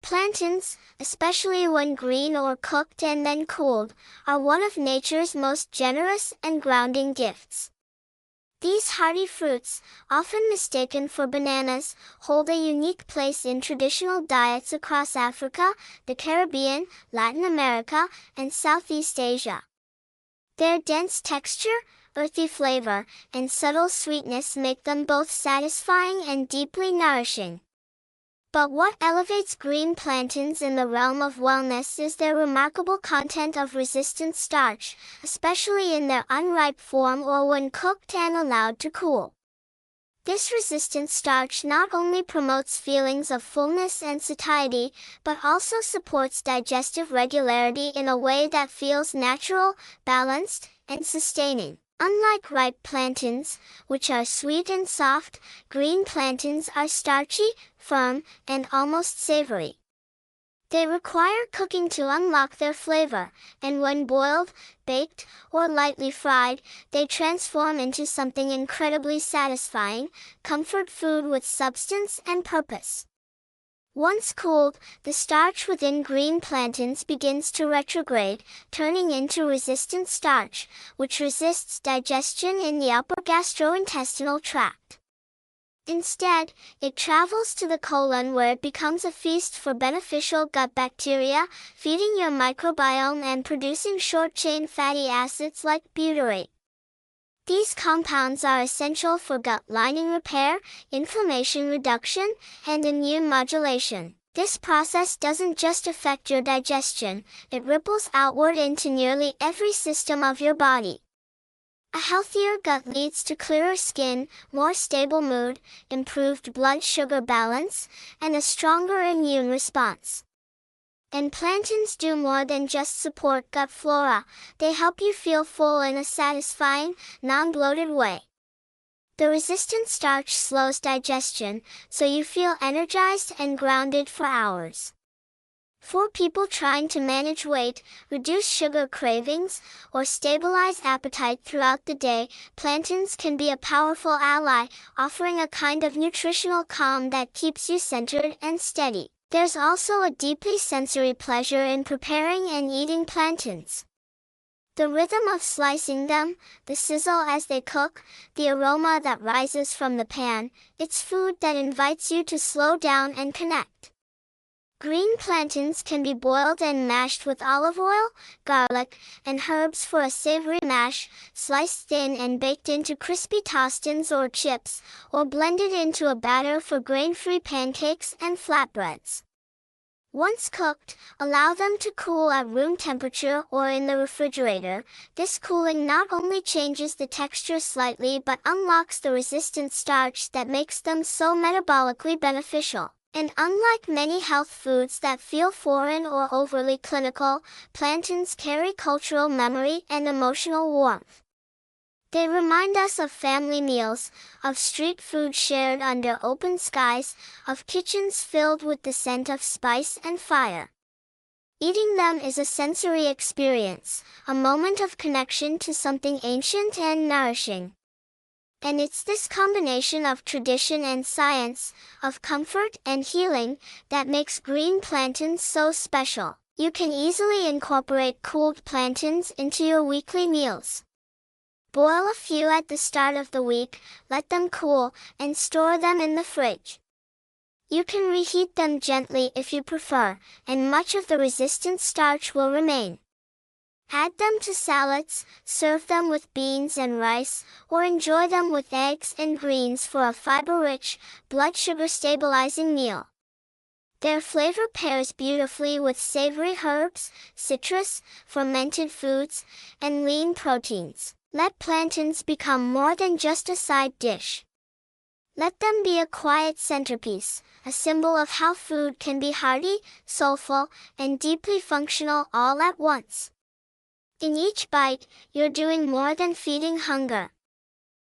Plantains, especially when green or cooked and then cooled, are one of nature's most generous and grounding gifts. These hardy fruits, often mistaken for bananas, hold a unique place in traditional diets across Africa, the Caribbean, Latin America, and Southeast Asia. Their dense texture, earthy flavor, and subtle sweetness make them both satisfying and deeply nourishing. But what elevates green plantains in the realm of wellness is their remarkable content of resistant starch, especially in their unripe form or when cooked and allowed to cool. This resistant starch not only promotes feelings of fullness and satiety, but also supports digestive regularity in a way that feels natural, balanced, and sustaining. Unlike ripe plantains, which are sweet and soft, green plantains are starchy, firm, and almost savory. They require cooking to unlock their flavor, and when boiled, baked, or lightly fried, they transform into something incredibly satisfying, comfort food with substance and purpose. Once cooled, the starch within green plantains begins to retrograde, turning into resistant starch, which resists digestion in the upper gastrointestinal tract. Instead, it travels to the colon where it becomes a feast for beneficial gut bacteria, feeding your microbiome and producing short-chain fatty acids like butyrate. These compounds are essential for gut lining repair, inflammation reduction, and immune modulation. This process doesn't just affect your digestion, it ripples outward into nearly every system of your body. A healthier gut leads to clearer skin, more stable mood, improved blood sugar balance, and a stronger immune response. And plantains do more than just support gut flora, they help you feel full in a satisfying, non-bloated way. The resistant starch slows digestion, so you feel energized and grounded for hours. For people trying to manage weight, reduce sugar cravings, or stabilize appetite throughout the day, plantains can be a powerful ally, offering a kind of nutritional calm that keeps you centered and steady. There's also a deeply sensory pleasure in preparing and eating plantains. The rhythm of slicing them, the sizzle as they cook, the aroma that rises from the pan, it's food that invites you to slow down and connect. Green plantains can be boiled and mashed with olive oil, garlic, and herbs for a savory mash, sliced thin and baked into crispy tostins or chips, or blended into a batter for grain-free pancakes and flatbreads. Once cooked, allow them to cool at room temperature or in the refrigerator. This cooling not only changes the texture slightly but unlocks the resistant starch that makes them so metabolically beneficial. And unlike many health foods that feel foreign or overly clinical, plantains carry cultural memory and emotional warmth. They remind us of family meals, of street food shared under open skies, of kitchens filled with the scent of spice and fire. Eating them is a sensory experience, a moment of connection to something ancient and nourishing. And it's this combination of tradition and science, of comfort and healing, that makes green plantains so special. You can easily incorporate cooled plantains into your weekly meals. Boil a few at the start of the week, let them cool, and store them in the fridge. You can reheat them gently if you prefer, and much of the resistant starch will remain. Add them to salads, serve them with beans and rice, or enjoy them with eggs and greens for a fiber-rich, blood sugar stabilizing meal. Their flavor pairs beautifully with savory herbs, citrus, fermented foods, and lean proteins. Let plantains become more than just a side dish. Let them be a quiet centerpiece, a symbol of how food can be hearty, soulful, and deeply functional all at once. In each bite, you're doing more than feeding hunger.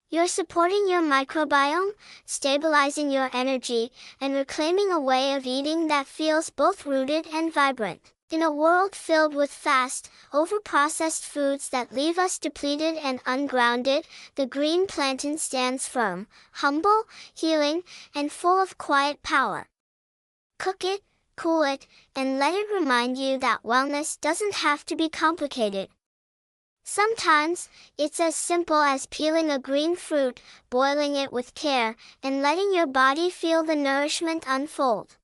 You're supporting your microbiome, stabilizing your energy, and reclaiming a way of eating that feels both rooted and vibrant. In a world filled with fast, over-processed foods that leave us depleted and ungrounded, the green plantain stands firm, humble, healing, and full of quiet power. Cook it, cool it, and let it remind you that wellness doesn't have to be complicated. Sometimes, it's as simple as peeling a green fruit, boiling it with care, and letting your body feel the nourishment unfold.